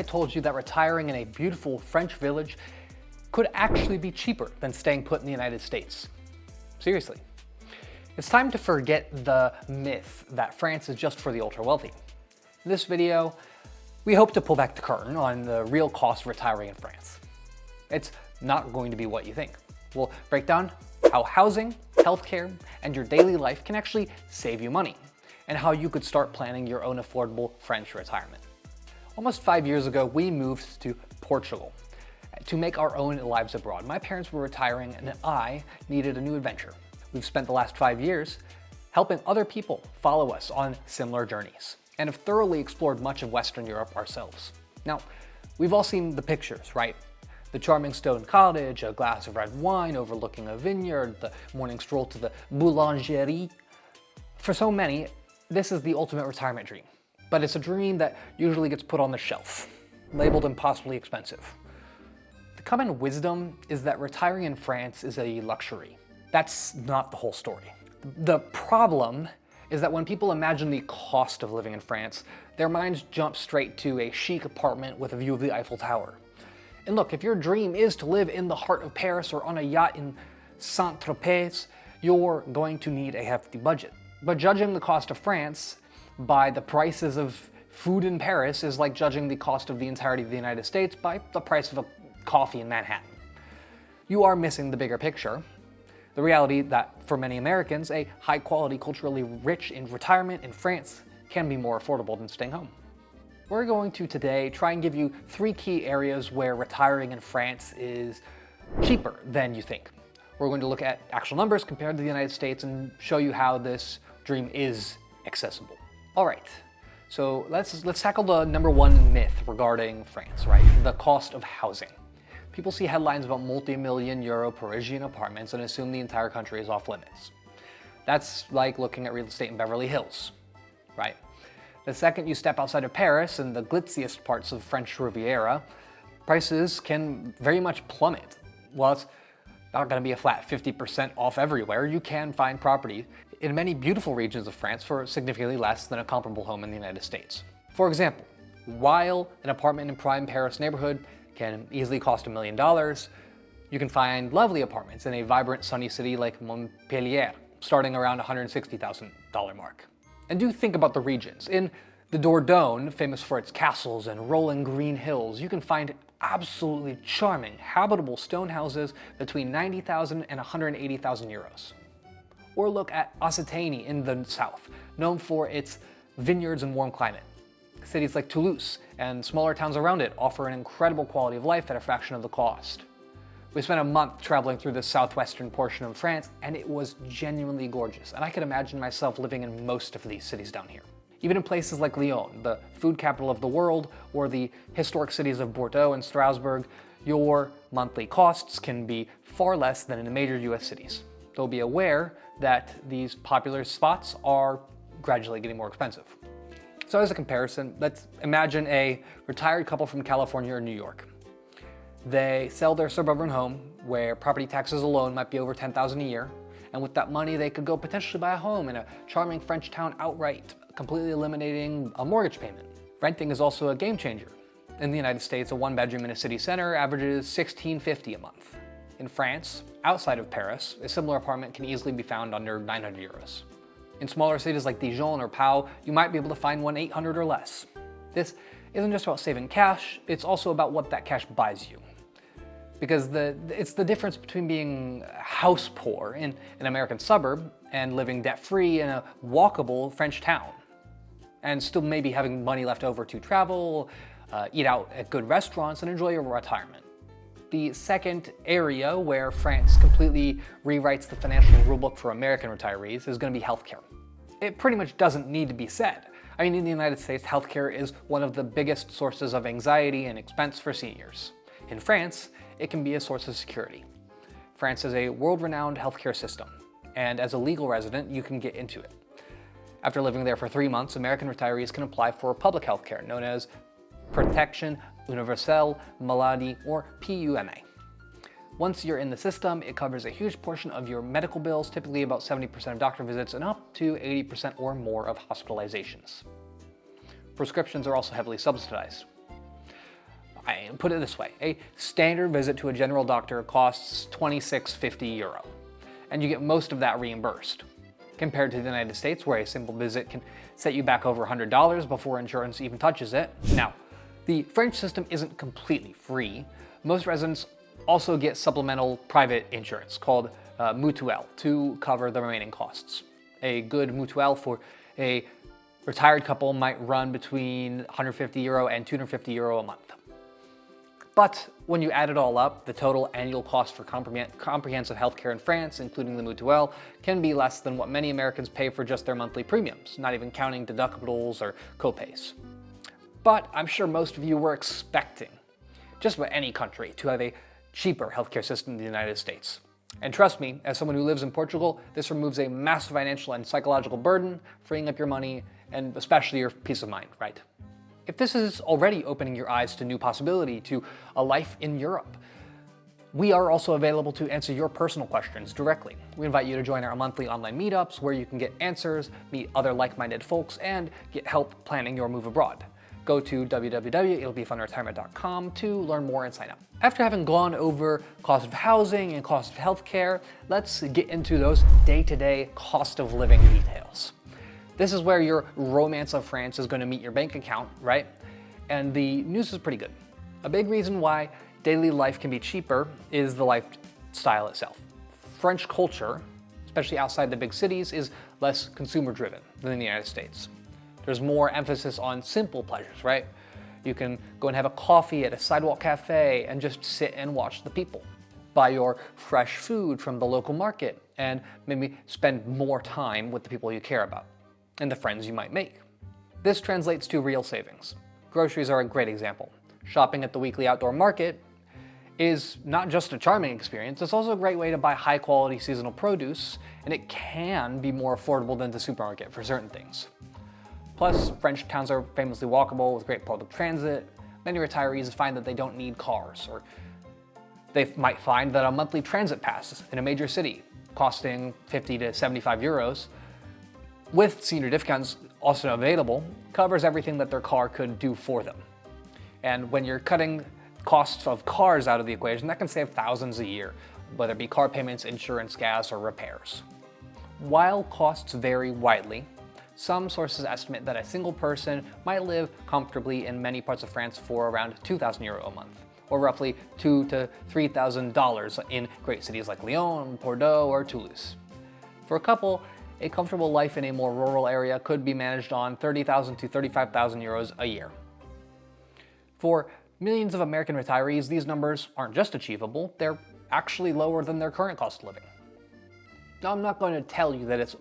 I told you that retiring in a beautiful French village could actually be cheaper than staying put in the United States? Seriously. It's time to forget the myth that France is just for the ultra-wealthy. In this video, we hope to pull back the curtain on the real cost of retiring in France. It's not going to be what you think. We'll break down how housing, healthcare, and your daily life can actually save you money, and how you could start planning your own affordable French retirement. Almost 5 years ago, we moved to Portugal to make our own lives abroad. My parents were retiring and I needed a new adventure. We've spent the last 5 years helping other people follow us on similar journeys and have thoroughly explored much of Western Europe ourselves. Now, we've all seen the pictures, right? The charming stone cottage, a glass of red wine overlooking a vineyard, the morning stroll to the boulangerie. For so many, this is the ultimate retirement dream, but it's a dream that usually gets put on the shelf, labeled impossibly expensive. The common wisdom is that retiring in France is a luxury. That's not the whole story. The problem is that when people imagine the cost of living in France, their minds jump straight to a chic apartment with a view of the Eiffel Tower. And look, if your dream is to live in the heart of Paris or on a yacht in Saint-Tropez, you're going to need a hefty budget. But judging the cost of France by the prices of food in Paris is like judging the cost of the entirety of the United States by the price of a coffee in Manhattan. You are missing the bigger picture. The reality that for many Americans, a high-quality, culturally rich retirement in France can be more affordable than staying home. We're going to today try and give you 3 key areas where retiring in France is cheaper than you think. We're going to look at actual numbers compared to the United States and show you how this dream is accessible. All right, so let's tackle the number 1 myth regarding France, right? The cost of housing. People see headlines about multi-million euro Parisian apartments and assume the entire country is off limits. That's like looking at real estate in Beverly Hills, right? The second you step outside of Paris and the glitziest parts of French Riviera, prices can very much plummet. While it's not going to be a flat 50% off everywhere, you can find property in many beautiful regions of France for significantly less than a comparable home in the United States. For example, while an apartment in prime Paris neighborhood can easily cost $1 million, you can find lovely apartments in a vibrant sunny city like Montpellier, starting around $160,000 mark. And do think about the regions. In the Dordogne, famous for its castles and rolling green hills, you can find absolutely charming, habitable stone houses between 90,000 and 180,000 euros. Or look at Occitanie in the south, known for its vineyards and warm climate. Cities like Toulouse and smaller towns around it offer an incredible quality of life at a fraction of the cost. We spent a month traveling through the southwestern portion of France, and it was genuinely gorgeous, and I could imagine myself living in most of these cities down here. Even in places like Lyon, the food capital of the world, or the historic cities of Bordeaux and Strasbourg, your monthly costs can be far less than in the major US cities. Though be aware that these popular spots are gradually getting more expensive. So as a comparison, let's imagine a retired couple from California or New York. They sell their suburban home, where property taxes alone might be over $10,000 a year, and with that money they could go potentially buy a home in a charming French town outright, completely eliminating a mortgage payment. Renting is also a game changer. In the United States, a 1-bedroom in a city center averages $1,650 a month. In France, outside of Paris, a similar apartment can easily be found under 900 euros. In smaller cities like Dijon or Pau, you might be able to find one 800 or less. This isn't just about saving cash, it's also about what that cash buys you. Because it's the difference between being house poor in an American suburb and living debt-free in a walkable French town, and still maybe having money left over to travel, eat out at good restaurants, and enjoy your retirement. The second area where France completely rewrites the financial rulebook for American retirees is going to be healthcare. It pretty much doesn't need to be said. I mean, in the United States, healthcare is one of the biggest sources of anxiety and expense for seniors. In France, it can be a source of security. France is a world-renowned healthcare system, and as a legal resident, you can get into it. After living there for 3 months, American retirees can apply for public healthcare, known as Protection Universelle Maladie, or PUMA. Once you're in the system, it covers a huge portion of your medical bills, typically about 70% of doctor visits and up to 80% or more of hospitalizations. Prescriptions are also heavily subsidized. I put it this way, a standard visit to a general doctor costs €26.50, and you get most of that reimbursed, compared to the United States, where a simple visit can set you back over $100 before insurance even touches it. Now, the French system isn't completely free. Most residents also get supplemental private insurance called mutuelle to cover the remaining costs. A good mutuelle for a retired couple might run between €150 and €250 a month. But when you add it all up, the total annual cost for comprehensive healthcare in France, including the mutuelle, can be less than what many Americans pay for just their monthly premiums, not even counting deductibles or copays. But I'm sure most of you were expecting just about any country to have a cheaper healthcare system than the United States. And trust me, as someone who lives in Portugal, this removes a massive financial and psychological burden, freeing up your money and especially your peace of mind, right? If this is already opening your eyes to new possibility, to a life in Europe, we are also available to answer your personal questions directly. We invite you to join our monthly online meetups where you can get answers, meet other like-minded folks, and get help planning your move abroad. Go to www.it'llbefunretirement.com to learn more and sign up. After having gone over cost of housing and cost of healthcare, let's get into those day-to-day cost of living details. This is where your romance of France is going to meet your bank account, right? And the news is pretty good. A big reason why daily life can be cheaper is the lifestyle itself. French culture, especially outside the big cities, is less consumer-driven than the United States. There's more emphasis on simple pleasures, right? You can go and have a coffee at a sidewalk cafe and just sit and watch the people. Buy your fresh food from the local market and maybe spend more time with the people you care about and the friends you might make. This translates to real savings. Groceries are a great example. Shopping at the weekly outdoor market is not just a charming experience, it's also a great way to buy high quality seasonal produce, and it can be more affordable than the supermarket for certain things. Plus, French towns are famously walkable with great public transit. Many retirees find that they don't need cars, or they might find that a monthly transit pass in a major city costing 50 to 75 euros, with senior discounts also available, covers everything that their car could do for them. And when you're cutting costs of cars out of the equation, that can save thousands a year, whether it be car payments, insurance, gas, or repairs. While costs vary widely, some sources estimate that a single person might live comfortably in many parts of France for around €2,000 a month, or roughly $2,000 to $3,000 in great cities like Lyon, Bordeaux, or Toulouse. For a couple, a comfortable life in a more rural area could be managed on €30,000 to €35,000 a year. For millions of American retirees, these numbers aren't just achievable, they're actually lower than their current cost of living. Now, I'm not going to tell you that it's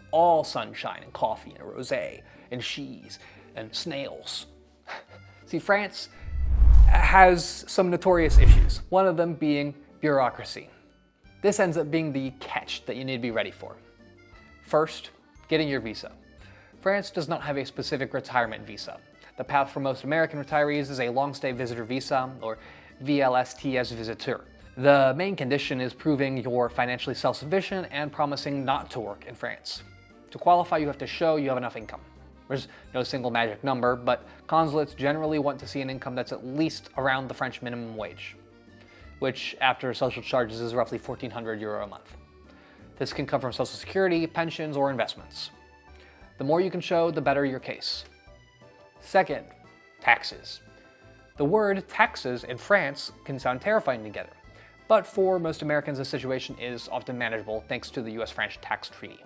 all sunshine and coffee and rosé and cheese and snails. See, France has some notorious issues, one of them being bureaucracy. This ends up being the catch that you need to be ready for. First, getting your visa. France does not have a specific retirement visa. The path for most American retirees is a long-stay visitor visa, or VLSTS visiteur. The main condition is proving you're financially self-sufficient and promising not to work in France. To qualify, you have to show you have enough income. There's no single magic number, but consulates generally want to see an income that's at least around the French minimum wage, which after social charges is roughly €1,400 a month. This can come from Social Security, pensions, or investments. The more you can show, the better your case. Second, taxes. The word taxes in France can sound terrifying together, but for most Americans, the situation is often manageable thanks to the US-French tax treaty.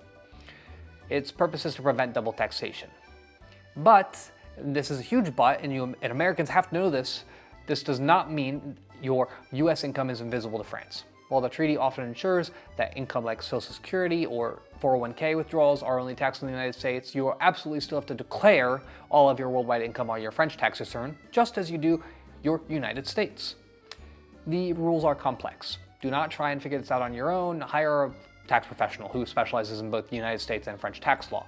Its purpose is to prevent double taxation. But, this is a huge but, and Americans have to know this, this does not mean your US income is invisible to France. While the treaty often ensures that income like Social Security or 401k withdrawals are only taxed in the United States, you will absolutely still have to declare all of your worldwide income on your French tax return, just as you do your United States. The rules are complex. Do not try and figure this out on your own. Hire a tax professional who specializes in both the United States and French tax law.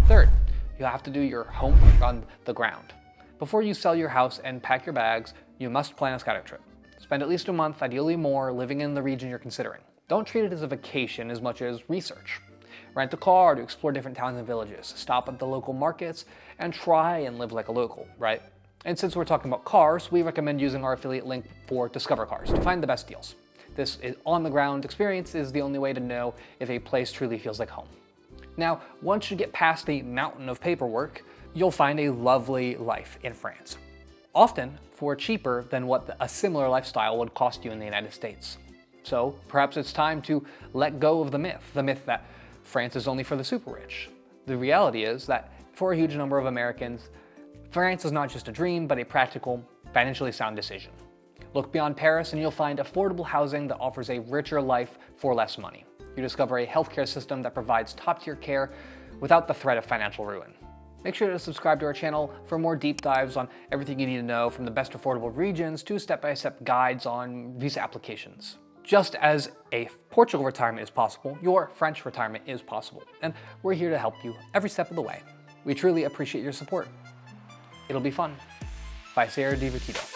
Third, you have to do your homework on the ground. Before you sell your house and pack your bags, you must plan a scouting trip. Spend at least a month, ideally more, living in the region you're considering. Don't treat it as a vacation as much as research. Rent a car to explore different towns and villages. Stop at the local markets and try and live like a local, right? And since we're talking about cars, we recommend using our affiliate link for Discover Cars to find the best deals. This on-the-ground experience is the only way to know if a place truly feels like home. Now, once you get past the mountain of paperwork, you'll find a lovely life in France, often for cheaper than what a similar lifestyle would cost you in the United States. So perhaps it's time to let go of the myth that France is only for the super rich. The reality is that for a huge number of Americans, France is not just a dream, but a practical, financially sound decision. Look beyond Paris and you'll find affordable housing that offers a richer life for less money. You discover a healthcare system that provides top-tier care without the threat of financial ruin. Make sure to subscribe to our channel for more deep dives on everything you need to know, from the best affordable regions to step-by-step guides on visa applications. Just as a Portugal retirement is possible, your French retirement is possible, and we're here to help you every step of the way. We truly appreciate your support. It'll be fun. Vai ser divertido.